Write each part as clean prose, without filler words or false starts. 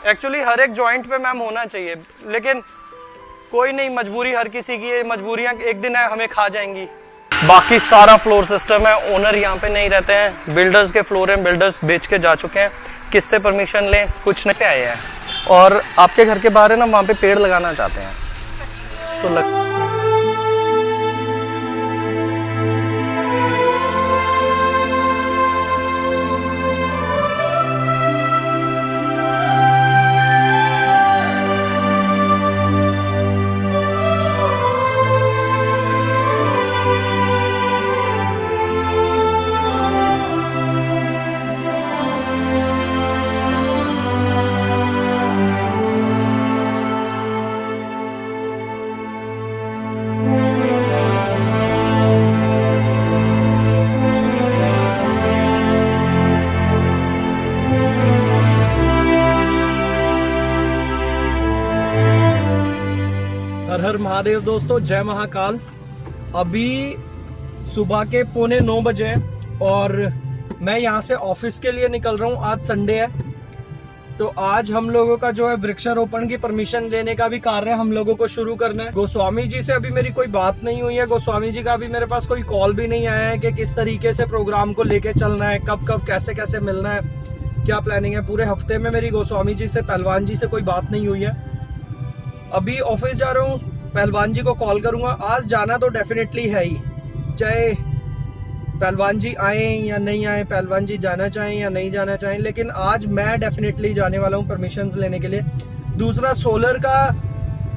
Actually हर एक joint पे ma'am होना चाहिए, लेकिन कोई नहीं, मजबूरी हर किसी की है, मजबूरियाँ एक दिन है हमें खा जाएंगी। बाकी सारा फ्लोर सिस्टम है, ओनर यहाँ पे नहीं रहते हैं, बिल्डर्स के फ्लोर हैं, बिल्डर्स बेच के जा चुके हैं, किससे परमिशन लें, कुछ नहीं से आए हैं। और आपके घर के बाहर है ना, वहाँ पे पेड़ लगाना चाहते हैं तो हर हर महादेव दोस्तों, जय महाकाल। अभी सुबह के 8:45 बजे और मैं यहाँ से ऑफिस के लिए निकल रहा हूँ। आज संडे है, तो आज हम लोगों का जो है वृक्षारोपण की परमिशन लेने का भी कार्य हम लोगों को शुरू करना है। गोस्वामी जी से अभी मेरी कोई बात नहीं हुई है, गोस्वामी जी का अभी मेरे पास कोई कॉल भी नहीं आया है कि किस तरीके से प्रोग्राम को लेके चलना है, कब कब कैसे कैसे मिलना है, क्या प्लानिंग है। पूरे हफ्ते में मेरी गोस्वामी जी से, पहलवान जी से कोई बात नहीं हुई है। अभी ऑफिस जा रहा हूँ, पहलवान जी को कॉल करूंगा। आज जाना तो डेफिनेटली है ही, चाहे पहलवान जी आए या नहीं आए, पहलवान जी जाना चाहें या नहीं जाना चाहें, लेकिन आज मैं डेफिनेटली जाने वाला हूँ परमिशंस लेने के लिए। दूसरा, सोलर का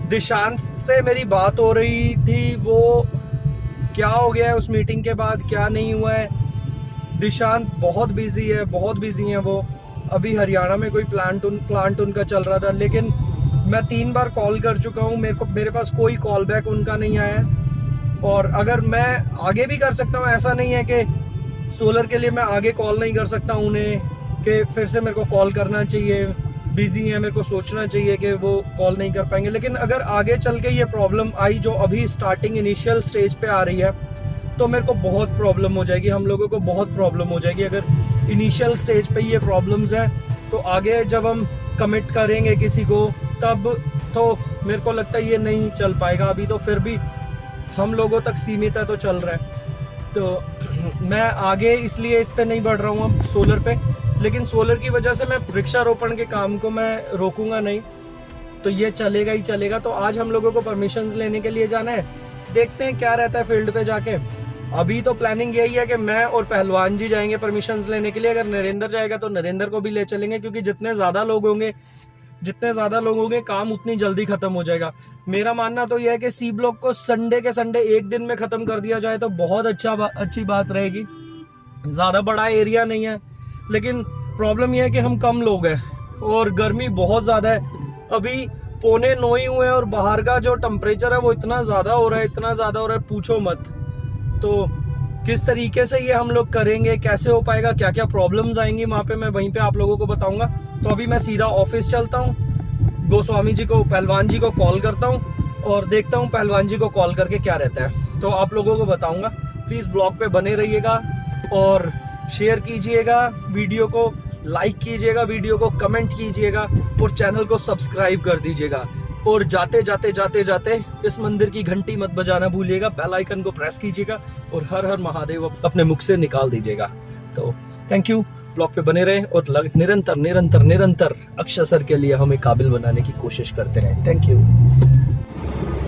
दिशांत से मेरी बात हो रही थी, वो क्या हो गया है उस मीटिंग के बाद, क्या नहीं हुआ है। दिशांत बहुत बिजी है, बहुत बिजी है वो। अभी हरियाणा में कोई प्लांट उनका चल रहा था, लेकिन मैं 3 बार कॉल कर चुका हूँ, मेरे पास कोई कॉल बैक उनका नहीं आया। और अगर मैं आगे भी कर सकता हूँ, ऐसा नहीं है कि सोलर के लिए मैं आगे कॉल नहीं कर सकता उन्हें कि फिर से मेरे को कॉल करना चाहिए, बिजी है, मेरे को सोचना चाहिए कि वो कॉल नहीं कर पाएंगे। लेकिन अगर आगे चल के ये प्रॉब्लम आई जो अभी स्टार्टिंग इनिशियल स्टेज पे आ रही है, तो मेरे को बहुत प्रॉब्लम हो जाएगी, हम लोगों को बहुत प्रॉब्लम हो जाएगी। अगर इनिशियल स्टेज पे ये प्रॉब्लम्स हैं तो आगे जब हम कमिट करेंगे किसी को, तब तो मेरे को लगता है ये नहीं चल पाएगा। अभी तो फिर भी हम लोगों तक सीमित है तो चल रहा है। तो मैं आगे इसलिए इस पे नहीं बढ़ रहा हूँ अब सोलर पे, लेकिन सोलर की वजह से मैं वृक्षारोपण के काम को मैं रोकूंगा नहीं, तो ये चलेगा ही चलेगा। तो आज हम लोगों को परमिशंस लेने के लिए जाना है, देखते हैं क्या रहता है फील्ड पे जाके। अभी तो प्लानिंग यही है कि मैं और पहलवान जी जाएंगे परमिशंस लेने के लिए। अगर नरेंद्र जाएगा तो नरेंद्र को भी ले चलेंगे, क्योंकि जितने ज्यादा लोग होंगे काम उतनी जल्दी खत्म हो जाएगा। मेरा मानना तो यह है कि सी ब्लॉक को संडे के संडे एक दिन में खत्म कर दिया जाए तो बहुत अच्छी बात रहेगी। ज्यादा बड़ा एरिया नहीं है, लेकिन प्रॉब्लम यह है कि हम कम लोग हैं और गर्मी बहुत ज्यादा है। अभी 8:45 ही हुए और बाहर का जो टेम्परेचर है वो इतना ज्यादा हो रहा है, पूछो मत। तो किस तरीके से ये हम लोग करेंगे, कैसे हो पाएगा, क्या क्या प्रॉब्लम्स आएंगी वहां पे, मैं वहीं पे आप लोगों को बताऊंगा। तो अभी मैं सीधा ऑफिस चलता हूँ, गोस्वामी जी को, पहलवान जी को कॉल करता हूँ और देखता हूँ पहलवान जी को कॉल करके क्या रहता है, तो आप लोगों को बताऊंगा। प्लीज ब्लॉग पे बने रहिएगा और शेयर कीजिएगा वीडियो को, लाइक कीजिएगा वीडियो को, कमेंट कीजिएगा और चैनल को सब्सक्राइब कर दीजिएगा। और जाते जाते इस मंदिर की घंटी मत बजाना भूलिएगा, बेल आइकन को प्रेस कीजिएगा और हर हर महादेव अपने मुख से निकाल दीजिएगा। तो थैंक यू, ब्लॉग पे बने रहें और निरंतर अक्षय सर के लिए हमें काबिल बनाने की कोशिश करते रहें। Thank you.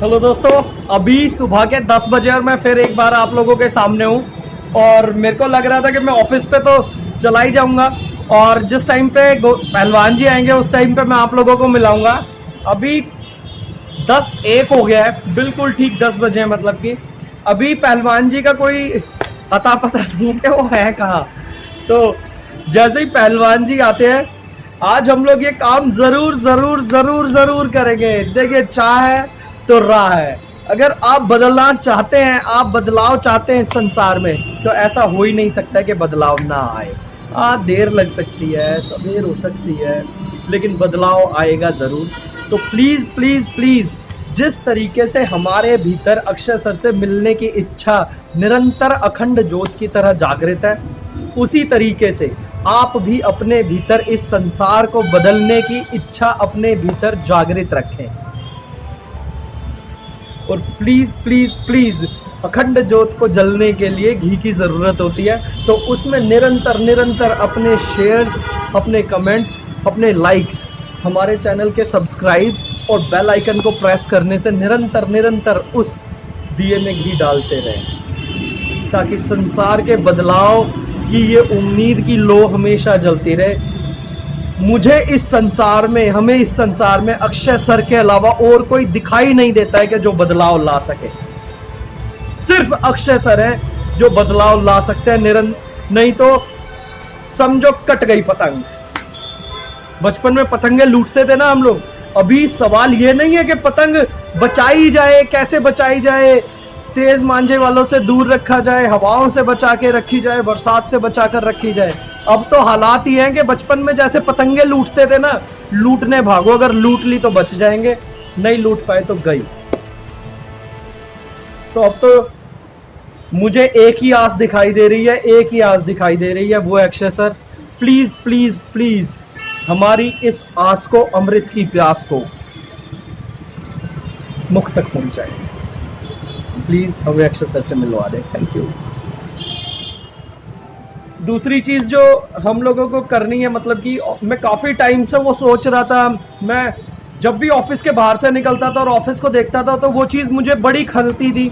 हेलो दोस्तों, अभी सुबह के 10 बजे और मैं फिर एक बार आप लोगों के सामने हूँ। और मेरे को लग रहा था कि मैं ऑफिस पे तो चला ही जाऊंगा और जिस टाइम पे पहलवान जी आएंगे उस टाइम पे मैं आप लोगों को मिलाऊंगा। अभी 10:01 हो गया है, बिल्कुल ठीक 10 बजे है, मतलब कि अभी पहलवान जी का कोई अता पता नहीं है कि वो है कहाँ। तो जैसे ही पहलवान जी आते हैं, आज हम लोग ये काम जरूर करेंगे। देखिए, चाह है तो राह है। अगर आप बदलना चाहते हैं, आप बदलाव चाहते हैं संसार में, तो ऐसा हो ही नहीं सकता कि बदलाव ना आए। देर लग सकती है, सवेर हो सकती है, लेकिन बदलाव आएगा जरूर। तो प्लीज जिस तरीके से हमारे भीतर अक्षय सर से मिलने की इच्छा निरंतर अखंड ज्योत की तरह जागृत है, उसी तरीके से आप भी अपने भीतर इस संसार को बदलने की इच्छा अपने भीतर जागृत रखें। और प्लीज प्लीज प्लीज, अखंड ज्योत को जलने के लिए घी की जरूरत होती है, तो उसमें निरंतर निरंतर अपने शेयर्स, अपने कमेंट्स, अपने लाइक्स, हमारे चैनल के सब्सक्राइब्स और बेल आइकन को प्रेस करने से निरंतर निरंतर उस दिए में घी डालते रहें, ताकि संसार के बदलाव की ये उम्मीद की लो हमेशा जलती रहे। मुझे इस संसार में, हमें इस संसार में अक्षय सर के अलावा और कोई दिखाई नहीं देता है कि जो बदलाव ला सके। सिर्फ अक्षय सर है जो बदलाव ला सकते हैं। नहीं तो समझो कट गई पतंग। बचपन में पतंगे लूटते थे ना हम लोग। अभी सवाल ये नहीं है कि पतंग बचाई जाए, कैसे बचाई जाए, तेज मांझे वालों से दूर रखा जाए, हवाओं से बचा के रखी जाए, बरसात से बचा कर रखी जाए। अब तो हालात ही हैं कि बचपन में जैसे पतंगे लूटते थे ना, लूटने भागो, अगर लूट ली तो बच जाएंगे, नहीं लूट पाए तो गई। तो अब तो मुझे एक ही आस दिखाई दे रही है, एक ही आस दिखाई दे रही है, वो Akshay sir please please please हमारी इस आस को, अमृत की प्यास को मुख तक पहुंचाए। प्लीज हमें अक्षय सर से मिलवा दें। Thank you. दूसरी चीज जो हम लोगों को करनी है, मतलब कि मैं काफी टाइम से वो सोच रहा था, मैं जब भी ऑफिस के बाहर से निकलता था और ऑफिस को देखता था तो वो चीज मुझे बड़ी खलती थी।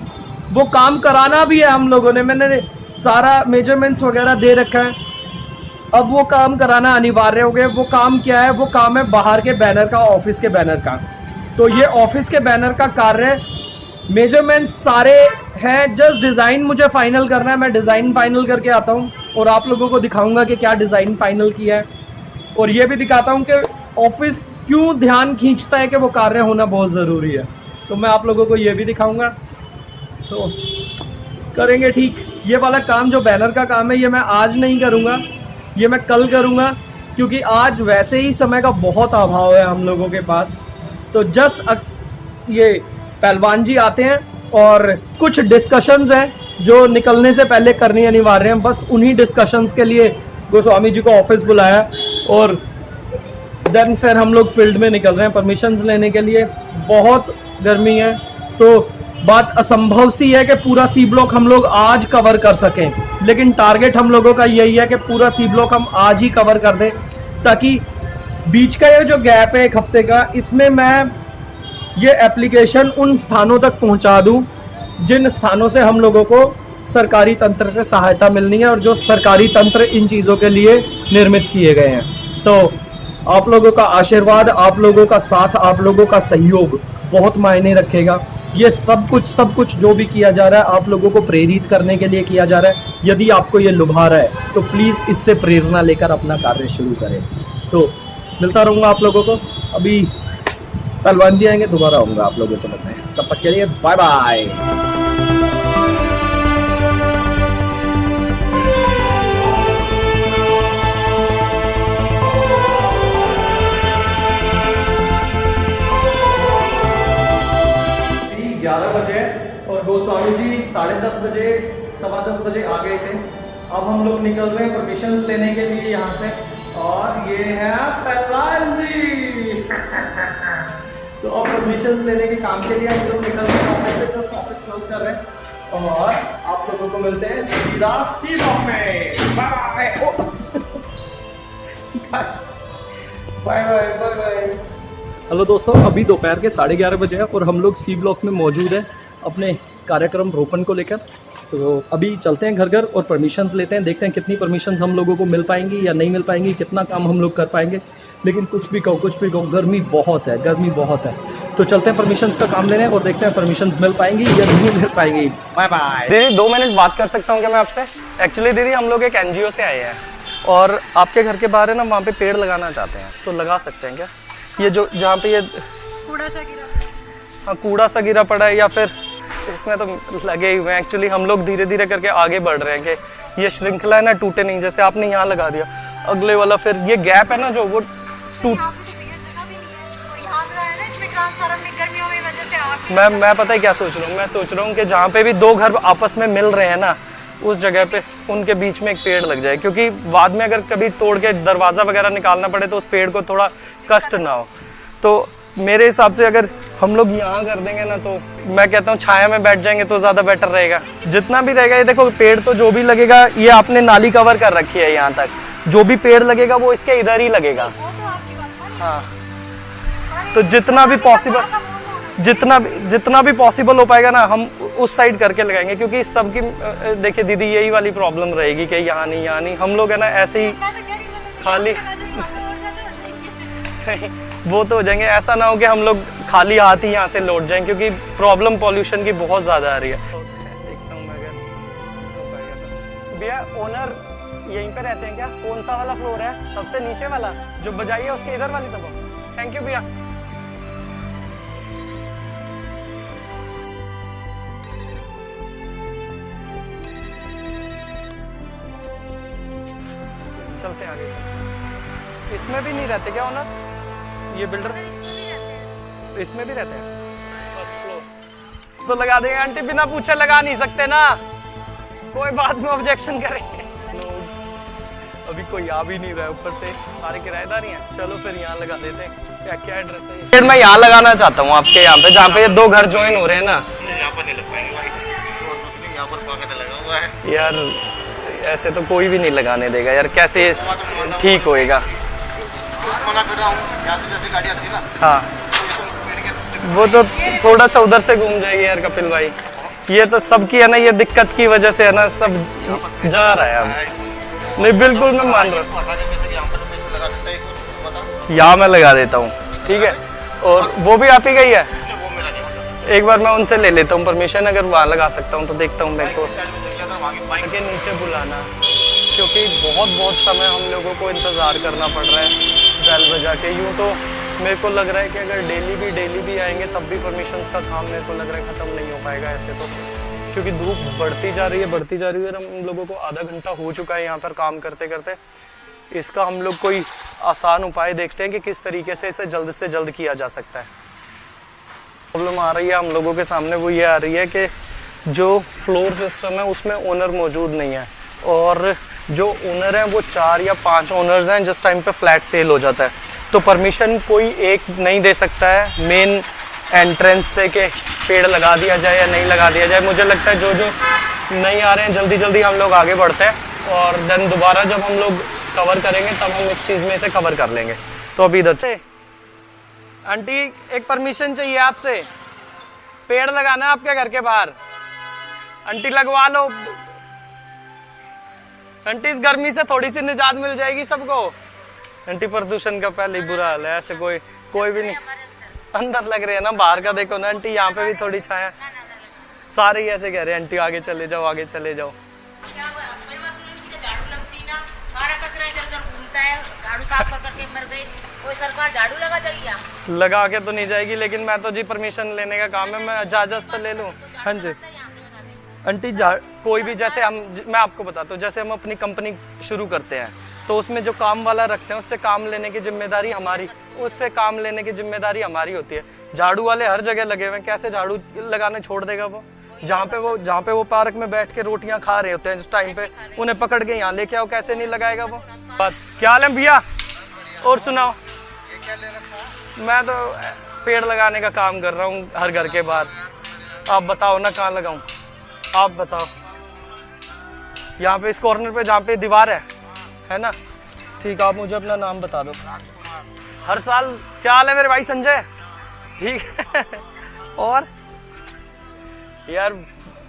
वो काम कराना भी है हम लोगों ने, मैंने सारा मेजरमेंट्स वगैरह दे रखा है, अब वो काम कराना अनिवार्य हो गया। वो काम क्या है? वो काम है बाहर के बैनर का, ऑफिस के बैनर का। तो ये ऑफिस के बैनर का कार्य, मेजरमेंट्स सारे हैं, जस्ट डिज़ाइन मुझे फाइनल करना है। मैं डिज़ाइन फाइनल करके आता हूँ और आप लोगों को दिखाऊंगा कि क्या डिज़ाइन फाइनल किया है, और ये भी दिखाता हूँ कि ऑफिस क्यों ध्यान खींचता है कि वो कार्य होना बहुत ज़रूरी है। तो मैं आप लोगों को ये भी दिखाऊंगा। तो करेंगे ठीक। ये वाला काम जो बैनर का काम है, ये मैं आज नहीं करूँगा, ये मैं कल करूँगा, क्योंकि आज वैसे ही समय का बहुत अभाव है हम लोगों के पास। तो जस्ट ये पहलवान जी आते हैं और कुछ डिस्कशंस हैं जो निकलने से पहले करनी अनिवार्य हैं। बस उन्हीं डिस्कशंस के लिए गोस्वामी जी को ऑफिस बुलाया और देन फिर हम लोग फील्ड में निकल रहे हैं परमिशंस लेने के लिए। बहुत गर्मी है, तो बात असंभव सी है कि पूरा सी ब्लॉक हम लोग आज कवर कर सकें, लेकिन टारगेट हम लोगों का यही है कि पूरा सी ब्लॉक हम आज ही कवर कर दें, ताकि बीच का ये जो गैप है एक हफ्ते का, इसमें मैं ये एप्लीकेशन उन स्थानों तक पहुंचा दूं जिन स्थानों से हम लोगों को सरकारी तंत्र से सहायता मिलनी है और जो सरकारी तंत्र इन चीज़ों के लिए निर्मित किए गए हैं। तो आप लोगों का आशीर्वाद, आप लोगों का साथ, आप लोगों का सहयोग बहुत मायने रखेगा। ये सब कुछ जो भी किया जा रहा है आप लोगों को प्रेरित करने के लिए किया जा रहा है। यदि आपको ये लुभा रहा है तो प्लीज़ इससे प्रेरणा लेकर अपना कार्य शुरू करें। तो मिलता रहूँगा आप लोगों को। अभी पहलवान जी आएंगे, दोबारा आऊँगा आप लोगों से मिलने। तब तक के लिए बाय बाय। और गोस्वामी जी 10:30 बजे, 10:15 बजे आ गए थे। अब हम लोग निकल रहे हैं परमिशन लेने के लिए यहाँ से, और ये है पहलवान जी। तो अब परमिशन लेने के काम के लिए हम लोग निकल रहे हैं, ऑफिस क्लोज कर रहे हैं और आप लोगों को मिलते हैं सीधा सी ब्लॉक में। Bye bye bye bye. Hello दोस्तों, अभी दोपहर के 11:30 बजे है और हम लोग सी ब्लॉक में मौजूद है अपने कार्यक्रम रोपण को लेकर। तो अभी चलते हैं घर घर और परमिशंस लेते हैं, देखते हैं कितनी परमिशंस हम लोगों को मिल पाएंगी या नहीं मिल पाएंगी, कितना काम हम लोग कर पाएंगे। लेकिन कुछ भी कहो, गर्मी बहुत है, गर्मी बहुत है। तो चलते हैं परमिशंस का काम लेने और देखते हैं परमिशंस मिल पाएंगी या नहीं मिल पाएंगी। Bye bye. दीदी 2 मिनट बात कर सकता हूँ क्या मैं आपसे? एक्चुअली दीदी हम लोग एक NGO से आए हैं और आपके घर के बाहर है ना, वहाँ पे पेड़ लगाना चाहते हैं, तो लगा सकते हैं क्या? ये जो जहाँ पे ये कूड़ा सा गिरा, हाँ कूड़ा सा गिरा पड़ा है, या फिर इसमें तो लगे ही हुए हैं। एक्चुअली हम लोग धीरे धीरे करके आगे बढ़ रहे हैं कि ये श्रृंखला है ना टूटे नहीं। जैसे आपने यहाँ लगा दिया, अगले वाला फिर ये गैप है ना जो वो टूट। मैं पता है क्या सोच रहा हूँ? मैं सोच रहा हूँ कि जहाँ पे भी 2 घर आपस में मिल रहे हैं ना, उस जगह पे उनके बीच में एक पेड़ लग जाए, क्योंकि बाद में अगर कभी तोड़ के दरवाज़ा वगैरह निकालना पड़े तो उस पेड़ को थोड़ा कष्ट ना हो। तो मेरे हिसाब से अगर हम लोग यहाँ कर देंगे ना, तो मैं कहता हूँ छाया में बैठ जाएंगे तो ज़्यादा बेटर रहेगा। जितना भी रहेगा, ये देखो पेड़ तो जो भी लगेगा, ये आपने नाली कवर कर रखी है यहाँ तक, जो भी पेड़ लगेगा वो इसके इधर ही लगेगा। हाँ, तो जितना भी पॉसिबल हो पाएगा ना, हम उस साइड करके लगाएंगे, क्योंकि सबकी देखिए दीदी यही वाली प्रॉब्लम रहेगी कि यहाँ नहीं, हम लोग है ना ऐसे ही खाली नहीं, वो तो हो जाएंगे। ऐसा ना हो कि हम लोग खाली हाथ ही यहाँ से लौट जाएं, क्योंकि प्रॉब्लम पॉल्यूशन की बहुत ज़्यादा आ रही है। देखता हूँ मैं अगर हो पाएगा तो। भैया ओनर यहीं पे रहते हैं क्या? कौन सा वाला फ्लोर है? सबसे नीचे वाला जो बजाई है उसके इधर वाली तरफ? थैंक यू भैया। चलते हैं आगे। इसमें भी नहीं रहते क्या ओनर, ये बिल्डर? इसमें भी रहते हैं फर्स्ट फ्लोर। तो लगा देंगे आंटी, बिना पूछे लगा नहीं सकते ना, कोई बाद में ऑब्जेक्शन करेंगे। अभी कोई आ भी नहीं रहा है, ऊपर से सारे किराएदार ही हैं। चलो फिर यहाँ लगा देते हैं। क्या क्या एड्रेस है? फिर मैं यहाँ लगाना चाहता हूँ आपके यहाँ पे, जहाँ पे दो घर ज्वाइन हो रहे हैं ना। यहाँ पर नहीं लग पाएंगे भाई, यहाँ पर पाका लगा हुआ है यार। ऐसे तो कोई भी नहीं लगाने देगा यार, कैसे ठीक होएगा? मना कर रहा हूँ, यहाँ से जैसे गाड़ी आती है ना। हाँ, वो तो थोड़ा सा उधर से घूम जाएगी यार कपिल भाई। ये तो सबकी है ना, ये दिक्कत की वजह से है ना, सब जा रहा है अब। नहीं बिल्कुल मैं मान रहा हूँ, यहाँ मैं लगा देता हूँ, ठीक है। और वो भी आप ही का ही है? एक बार मैं उनसे ले लेता हूँ परमिशन, अगर वहाँ लगा सकता हूँ तो देखता हूँ मेरे को के नीचे बुलाना, क्योंकि बहुत समय हम लोगों को इंतज़ार करना पड़ रहा है बैल बजा के। यूँ तो मेरे को लग रहा है कि अगर डेली भी आएंगे तब भी परमिशंस का काम मेरे को लग रहा है ख़त्म नहीं हो पाएगा ऐसे तो, क्योंकि धूप बढ़ती जा रही है। हम लोगों को आधा घंटा हो चुका है यहाँ पर काम करते करते। इसका हम लोग कोई आसान उपाय देखते हैं कि किस तरीके से इसे जल्द से जल्द किया जा सकता है। प्रॉब्लम आ रही है हम लोगों के सामने, वो ये आ रही है कि जो फ्लोर सिस्टम है उसमें ओनर मौजूद नहीं है, और जो ओनर हैं वो 4 या 5 ओनर्स हैं जिस टाइम पे फ्लैट सेल हो जाता है। तो परमिशन कोई एक नहीं दे सकता है मेन एंट्रेंस से कि पेड़ लगा दिया जाए या नहीं लगा दिया जाए। मुझे लगता है जो नहीं आ रहे हैं जल्दी हम लोग आगे बढ़ते हैं, और देन दोबारा जब हम लोग कवर करेंगे तब हम इस चीज़ में से कवर कर लेंगे। तो अभी इधर से आंटी एक परमिशन चाहिए आपसे, पेड़ लगाना है आपके घर के बाहर। आंटी लगवा लो आंटी, इस गर्मी से थोड़ी सी निजात मिल जाएगी सबको। आंटी प्रदूषण का पहले ही बुरा हाल है, ऐसे कोई भी नहीं अंदर लग रहे हैं ना, बाहर का देखो ना आंटी, यहाँ पे भी थोड़ी छाया। सारे ही ऐसे कह रहे हैं आंटी आगे चले जाओ आगे चले जाओ। झाड़ू साफ करके मर गई, कोई सरकार झाड़ू लगा देगी? लगा के तो नहीं जाएगी, लेकिन मैं तो जी परमिशन लेने का काम है, मैं इजाजत तो ले लूँ। हाँ जी आंटी, कोई भी जैसे मैं आपको बताता हूँ, जैसे हम अपनी कंपनी शुरू करते हैं तो उसमें जो काम वाला रखते हैं उससे काम लेने की जिम्मेदारी हमारी होती है। झाड़ू वाले हर जगह लगे हुए हैं, कैसे झाड़ू लगाने छोड़ देगा वो? जहाँ पे वो पार्क में बैठ के रोटियां खा रहे होते हैं जिस टाइम पे, उन्हें पकड़ के यहाँ लेके आओ, कैसे नहीं लगाएगा वो? बात क्या हाल है भैया? और सुनाओ। मैं तो पेड़ लगाने का काम कर रहा हूँ हर घर के बाहर। आप बताओ ना कहाँ लगाऊं, आप बताओ। यहाँ पे इस कॉर्नर पे जहाँ पे दीवार है ना? ठीक, आप मुझे अपना नाम बता दो। हर साल। क्या हाल है मेरे भाई संजय? ठीक है। और यार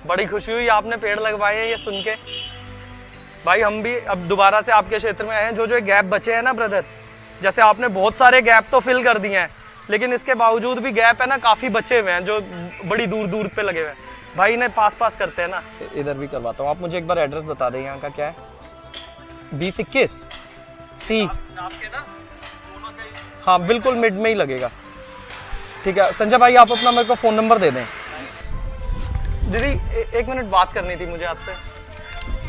बड़ी खुशी हुई आपने पेड़ लगवाए हैं ये सुन के। भाई हम भी अब दोबारा से आपके क्षेत्र में आए हैं। जो गैप बचे हैं ना ब्रदर, जैसे आपने बहुत सारे गैप तो फिल कर दिए हैं, लेकिन इसके बावजूद भी गैप है ना काफ़ी बचे हुए हैं जो बड़ी दूर पे लगे हुए हैं। भाई इन्हें पास करते हैं ना। इधर भी करवाता हूँ। आप मुझे एक बार एड्रेस बता दें यहाँ का क्या है? 2021 सी। हाँ बिल्कुल मिड में ही लगेगा। ठीक है संजय भाई, आप अपना मेरे को फ़ोन नंबर दे दें। दीदी एक मिनट बात करनी थी मुझे आपसे।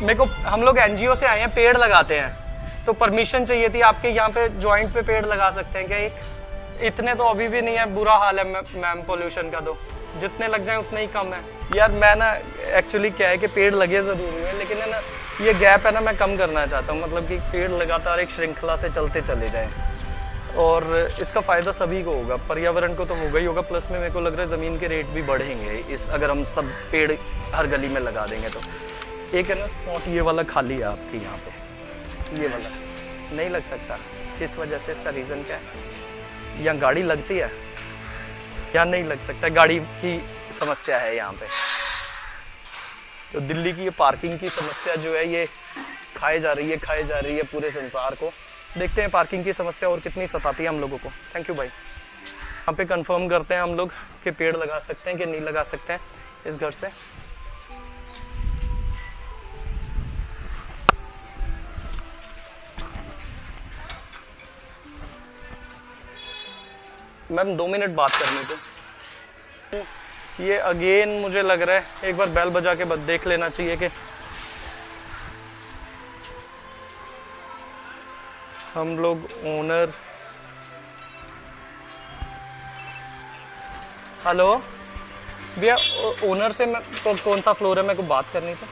मेरे को, हम लोग एनजीओ से आए हैं, पेड़ लगाते हैं, तो परमिशन चाहिए थी आपके यहाँ पे जॉइंट पे पेड़ लगा सकते हैं क्या? इतने तो अभी भी नहीं है, बुरा हाल है मैम पोल्यूशन का, तो जितने लग जाए उतने ही कम है। यार मैं ना एक्चुअली क्या है कि पेड़ लगे ज़रूर हुए हैं, लेकिन है ना ये गैप है ना मैं कम करना चाहता हूँ, मतलब कि पेड़ लगातार एक श्रृंखला से चलते चले जाएं और इसका फ़ायदा सभी को होगा, पर्यावरण को तो होगा ही होगा, प्लस में मेरे को लग रहा है ज़मीन के रेट भी बढ़ेंगे इस अगर हम सब पेड़ हर गली में लगा देंगे तो। एक है ना स्पॉट ये वाला खाली है आपके यहाँ पे, ये वाला नहीं लग सकता, किस वजह से, इसका रीज़न क्या है? यहाँ गाड़ी लगती है या नहीं लग सकता, गाड़ी की समस्या है यहाँ पे। तो दिल्ली की ये पार्किंग की समस्या जो है ये खाए जा रही है पूरे संसार को। देखते हैं पार्किंग की समस्या और कितनी सताती है हम लोगों को। थैंक यू भाई। यहाँ पे कंफर्म करते हैं हम लोग कि पेड़ लगा सकते हैं कि नहीं लगा सकते हैं इस घर से। मैम 2 मिनट बात करनी थी। ये अगेन मुझे लग रहा है एक बार बेल बजा के देख लेना चाहिए कि हम लोग ओनर। हेलो भैया, ओनर से मैं कौन सा फ्लोर है, मेरे को बात करनी थी।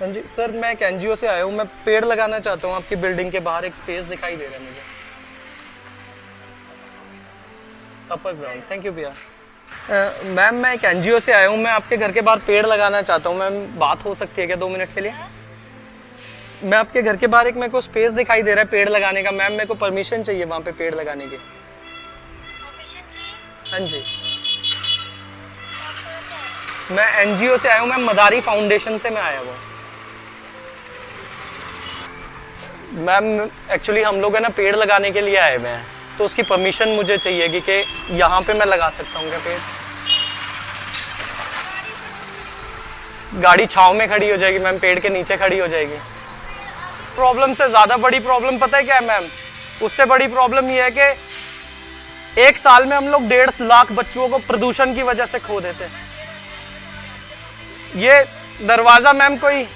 हाँ जी सर, मैं एक एनजीओ से आया हूँ, मैं पेड़ लगाना चाहता हूँ आपकी बिल्डिंग के बाहर, एक स्पेस दिखाई दे रहा है मुझे अपर ग्राउंड। थैंक यू भैया। मैम मैं एक एनजीओ से आया हूँ, मैं आपके घर के बाहर पेड़ लगाना चाहता हूँ, मैम बात हो सकती है क्या 2 मिनट के लिए? मैं आपके घर के बाहर एक मेरे को स्पेस दिखाई दे रहा है पेड़ लगाने का, मैम मेरे को परमिशन चाहिए वहाँ पे पेड़ लगाने की। हाँ जी, मैं एनजीओ से आया हूँ, मैं मदारी फाउंडेशन से मैं आया हूँ। मैम एक्चुअली हम लोग है ना पेड़ लगाने के लिए आए हुए हैं, तो उसकी परमिशन मुझे चाहिए कि यहाँ पे मैं लगा सकता हूँ क्या पेड़? गाड़ी छांव में खड़ी हो जाएगी मैम, पेड़ के नीचे खड़ी हो जाएगी। प्रॉब्लम से ज़्यादा बड़ी प्रॉब्लम पता है क्या है मैम? उससे बड़ी प्रॉब्लम ये है कि 1 साल में हम लोग 1.5 लाख बच्चों को प्रदूषण की वजह से खो देते। ये दरवाज़ा मैम कोई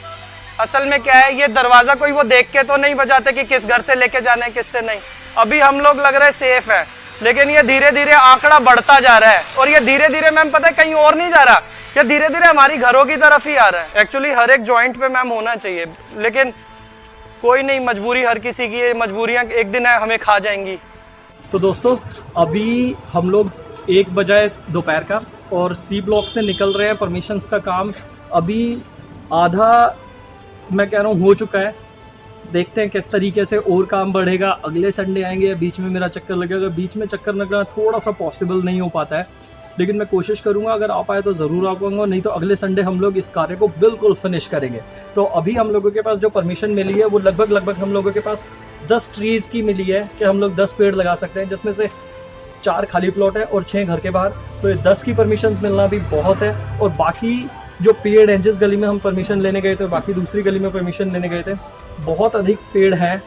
असल में क्या है, ये दरवाज़ा कोई वो देख के तो नहीं बजाते कि किस घर से लेके जाना है किससे नहीं। अभी हम लोग लग रहा है सेफ है, लेकिन ये धीरे धीरे आंकड़ा बढ़ता जा रहा है और ये धीरे धीरे मैम पता है कहीं और नहीं जा रहा, ये धीरे धीरे हमारी घरों की तरफ ही आ रहा है। एक्चुअली हर एक जॉइंट पे मैम होना चाहिए, लेकिन कोई नहीं, मजबूरी हर किसी की है, मजबूरियां एक दिन है हमें खा जाएंगी। तो दोस्तों अभी हम लोग 1 बजे दोपहर का और सी ब्लॉक से निकल रहे हैं। परमिशंस का काम अभी आधा मैं कह रहा हूँ हो चुका है, देखते हैं किस तरीके से और काम बढ़ेगा। अगले संडे आएंगे, बीच में मेरा चक्कर लगेगा, बीच में चक्कर लगना थोड़ा सा पॉसिबल नहीं हो पाता है, लेकिन मैं कोशिश करूंगा, अगर आ पाए तो ज़रूर आ पाऊंगा, नहीं तो अगले संडे हम लोग इस कार्य को बिल्कुल फिनिश करेंगे। तो अभी हम लोगों के पास जो परमिशन मिली है वो लगभग हम लोगों के पास 10 ट्रीज़ की मिली है कि हम लोग 10 पेड़ लगा सकते हैं, जिसमें से 4 खाली प्लॉट है और 6 घर के बाहर। तो ये 10 की परमिशन मिलना भी बहुत है। और बाकी जो पेड़ हैं, जिस गली में हम परमिशन लेने गए थे, बाकी दूसरी गली में परमिशन लेने गए थे, बहुत अधिक पेड़ हैं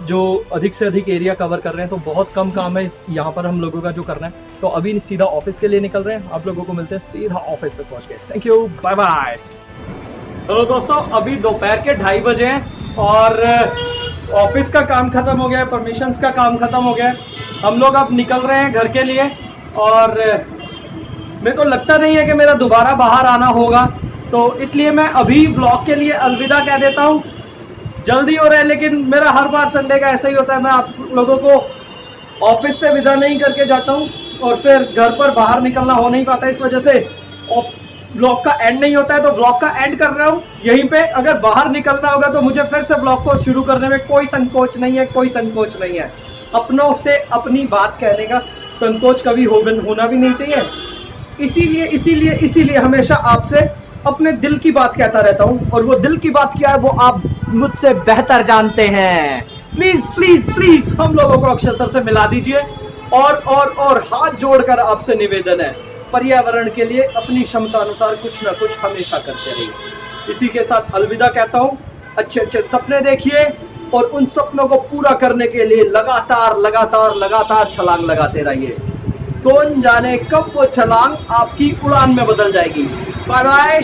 जो अधिक से अधिक एरिया कवर कर रहे हैं। तो बहुत कम काम है इस यहाँ पर हम लोगों का जो करना है। तो अभी सीधा ऑफिस के लिए निकल रहे हैं, आप लोगों को मिलते हैं सीधा ऑफिस पे पहुँच के। Thank you, bye bye. चलो दोस्तों, अभी दोपहर के 2:30 बजे हैं और ऑफिस का काम खत्म हो गया है, परमिशंस का काम खत्म हो गया है। हम लोग अब निकल रहे हैं घर के लिए और मेरे को लगता नहीं है कि मेरा दोबारा बाहर आना होगा, तो इसलिए मैं अभी ब्लॉग के लिए अलविदा कह देता हूँ। जल्दी हो रहा है, लेकिन मेरा हर बार संडे का ऐसा ही होता है, मैं आप लोगों को ऑफिस से विदा नहीं करके जाता हूँ और फिर घर पर बाहर निकलना हो नहीं पाता, इस वजह से ब्लॉग का एंड नहीं होता है। तो ब्लॉग का एंड कर रहा हूँ यहीं पे। अगर बाहर निकलना होगा तो मुझे फिर से ब्लॉग को शुरू करने में कोई संकोच नहीं है, कोई संकोच नहीं है। अपनों से अपनी बात कहने का संकोच कभी होना भी नहीं चाहिए। इसीलिए हमेशा आपसे अपने दिल की बात कहता रहता हूँ, और वो दिल की बात क्या है वो आप मुझसे बेहतर जानते हैं। प्लीज प्लीज प्लीज हम लोगों को अक्षय सर से मिला दीजिए और हाथ जोड़कर आपसे निवेदन है, पर्यावरण के लिए अपनी क्षमता अनुसार कुछ ना कुछ हमेशा करते रहिए। इसी के साथ अलविदा कहता हूँ। अच्छे अच्छे सपने देखिए और उन सपनों को पूरा करने के लिए लगातार छलांग लगाते रहिए। कौन जाने कब वो छलांग आपकी उड़ान में बदल जाएगी। Bye bye.